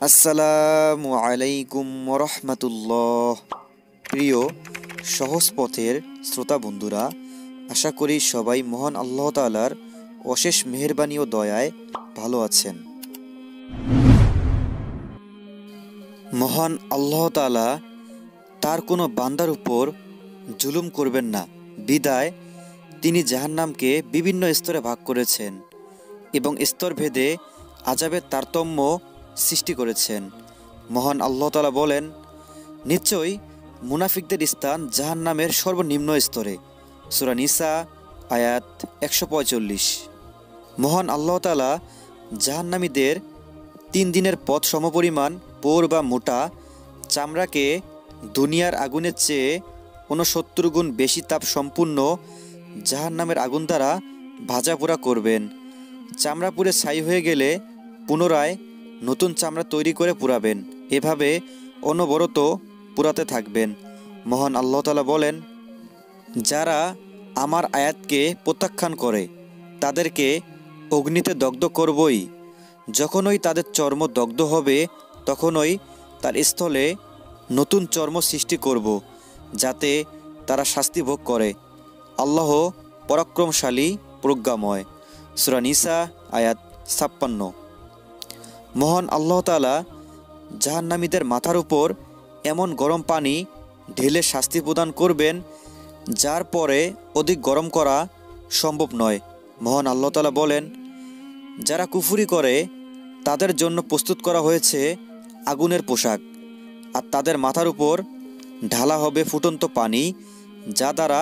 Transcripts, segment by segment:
আসসালামু আলাইকুম রহমতুল্লাহ। প্রিয় সহজ পথের শ্রোতা বন্ধুরা, আশা করি সবাই মহান আল্লাহ তাআলার অশেষ মেহেরবানি ও দয়ায় ভালো আছেন। মহান আল্লাহ তাআলা তার কোনো বান্দার উপর জুলুম করবেন না বিদায় তিনি জাহান্নামকে বিভিন্ন স্তরে ভাগ করেছেন এবং স্তরভেদে আযাবের তারতম্য সৃষ্টি করেছেন। মহান আল্লাহ তাআলা বলেন, নিশ্চয়ই মুনাফিকদের স্থান জাহান্নামের সর্বনিম্ন স্তরে। সূরা নিসা আয়াত ১৪৫। মহান আল্লাহ তাআলা জাহান্নামীদের ৩ দিনের পথ সমপরিমাণ পোর বা মোটা চামড়াকে দুনিয়ার আগুনের চেয়ে ৬৯ গুণ বেশি তাপ সম্পূর্ণ জাহান্নামের আগুন দ্বারা ভাজা পোড়া করবেন। চামড়া পুড়ে ছাই হয়ে গেলে পুনরায় নতুন চামড়া তৈরি করে পুড়াবেন। এভাবে অনবরত পুড়াতে থাকবেন। মহান আল্লাহ তাআলা বলেন, যারা আমার আয়াতকে প্রত্যাখ্যান করে তাদেরকে অগ্নিতে দগ্ধ করবই। যখনই তাদের চর্ম দগ্ধ হবে তখনই তার স্থলে নতুন চর্ম সৃষ্টি করব, যাতে তারা শাস্তি ভোগ করে। আল্লাহ পরাক্রমশালী প্রজ্ঞাময়। সূরা নিসা আয়াত ৫৬। মহান আল্লাহ তাআলা জাহান্নামীদের মাথার উপর এমন গরম পানি ঢেলে শাস্তি প্রদান করবেন যার পরে অধিক গরম করা সম্ভব নয়। মহান আল্লাহ তাআলা বলেন, যারা কুফরি করে তাদের জন্য প্রস্তুত করা হয়েছে আগুনের পোশাক, আর তাদের মাথার উপর ঢালা হবে ফুটন্ত পানি, যা দ্বারা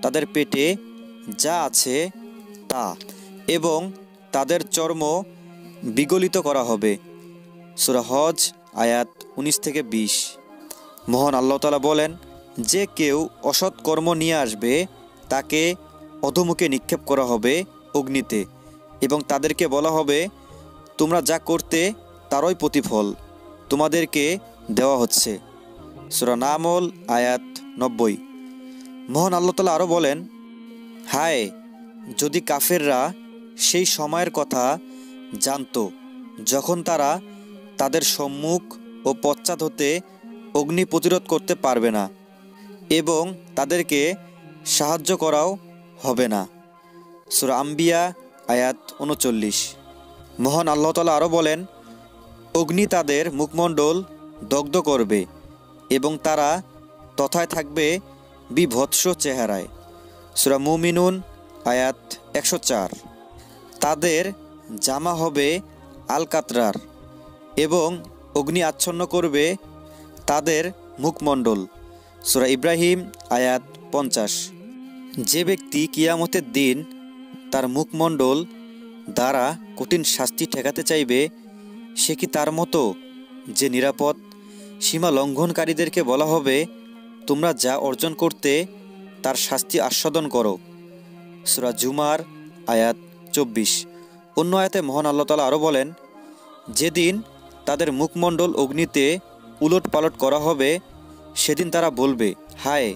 তাদের পেটে যা আছে তা এবং তাদের চর্ম বিগলিত করা হবে। সূরা হজ আয়াত ১৯-২০। মহান আল্লাহ তাআলা বলেন, যে কেউ অসৎ কর্ম নিয়ে আসবে তাকে অধোমুখে নিক্ষেপ করা হবে অগ্নিতে এবং তাদেরকে বলা হবে, তোমরা যা করতে তারই প্রতিফল তোমাদেরকে দেওয়া হচ্ছে। সূরা নামল আয়াত ৯০। মহান আল্লাহ তাআলা আরও বলেন, হায় যদি কাফেররা সেই সময়ের কথা জানত যখন তারা তাদের সম্মুখ ও পশ্চাৎ হতে অগ্নি প্রতিরোধ করতে পারবে না এবং তাদেরকে সাহায্য করাও হবে না। সূরা আম্বিয়া আয়াত ৩৯। মহান আল্লাহ তাআলা আরও বলেন, অগ্নি তাদের মুখমণ্ডল দগ্ধ করবে এবং তারা তথায় থাকবে বিভৎস চেহারায়। সূরা মুমিনুন আয়াত ১০৪। তাদের জামা হবে আলকাতরার এবং অগ্নি আচ্ছন্ন করবে তাদের মুখমণ্ডল। সূরা ইব্রাহিম আয়াত ৫০। যে ব্যক্তি কিয়ামতের দিন তার মুখমণ্ডল দ্বারা কঠিন শাস্তি ঠেকাতে চাইবে সে কি তার মতো যে নিরাপদ? সীমা লঙ্ঘনকারীদেরকে বলা হবে, তোমরা যা অর্জন করতে তার শাস্তি আস্বাদন করো। সূরা জুমার আয়াত ২৪। অন্য আয়াতে মহান আল্লাহ তাআলা আরও বলেন, যেদিন তাদের মুখমণ্ডল অগ্নিতে উলট পালট করা হবে সেদিন তারা বলবে, হায়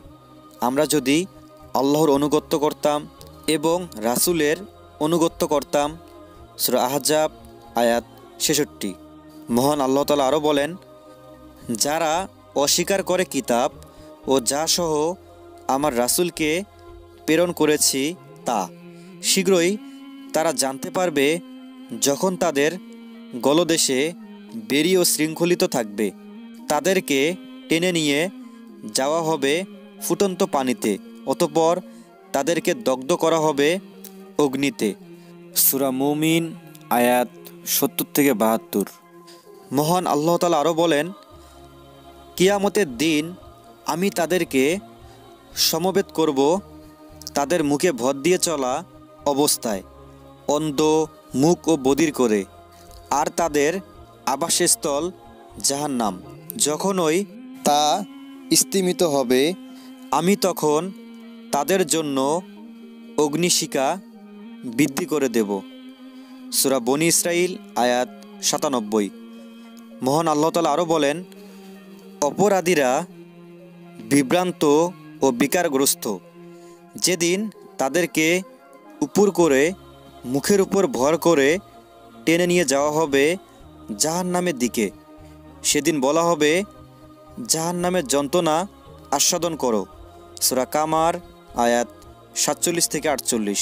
আমরা যদি আল্লাহর আনুগত্য করতাম এবং রাসূলের আনুগত্য করতাম। সূরা আহজাব আয়াত ৬৬। মহান আল্লাহ তাআলা আরও বলেন, যারা অস্বীকার করে কিতাব ও যা সহ আমার রাসূলকে প্রেরণ করেছি তা, শীঘ্রই তারা জানতে পারবে যখন তাদের গলদেশে বেরি ও শৃঙ্খলিত থাকবে তাদেরকে টেনে নিয়ে যাওয়া হবে ফুটন্ত পানিতে, অতঃপর তাদেরকে দগ্ধ করা হবে অগ্নিতে। সূরা মুমিন আয়াত ৭০-৭২। মহান আল্লাহ তাআলা আরও বলেন, কিয়ামতের দিন আমি তাদেরকে সমবেত করব তাদের মুখে ভর দিয়ে চলা অবস্থায়, অন্ধ মুখ ও বধির করে, আর তাদের আবাসস্থল জাহান্নাম। যখনই তা স্তিমিত হবে আমি তখন তাদের জন্য অগ্নিশিখা বৃদ্ধি করে দেব। সূরা বনী ইসরাঈল আয়াত ৯৭। মহান আল্লাহ তাআলা আরও বলেন, অপরাধীরা বিভ্রান্ত ও বিকারগ্রস্ত যেদিন তাদেরকে উপর করে মুখের উপর ভর করে টেনে নিয়ে যাওয়া হবে জাহান্নামের দিকে সেদিন বলা হবে, জাহান্নামের যন্ত্রণা আস্বাদন করো। সূরা কামার আয়াত 47 থেকে 48।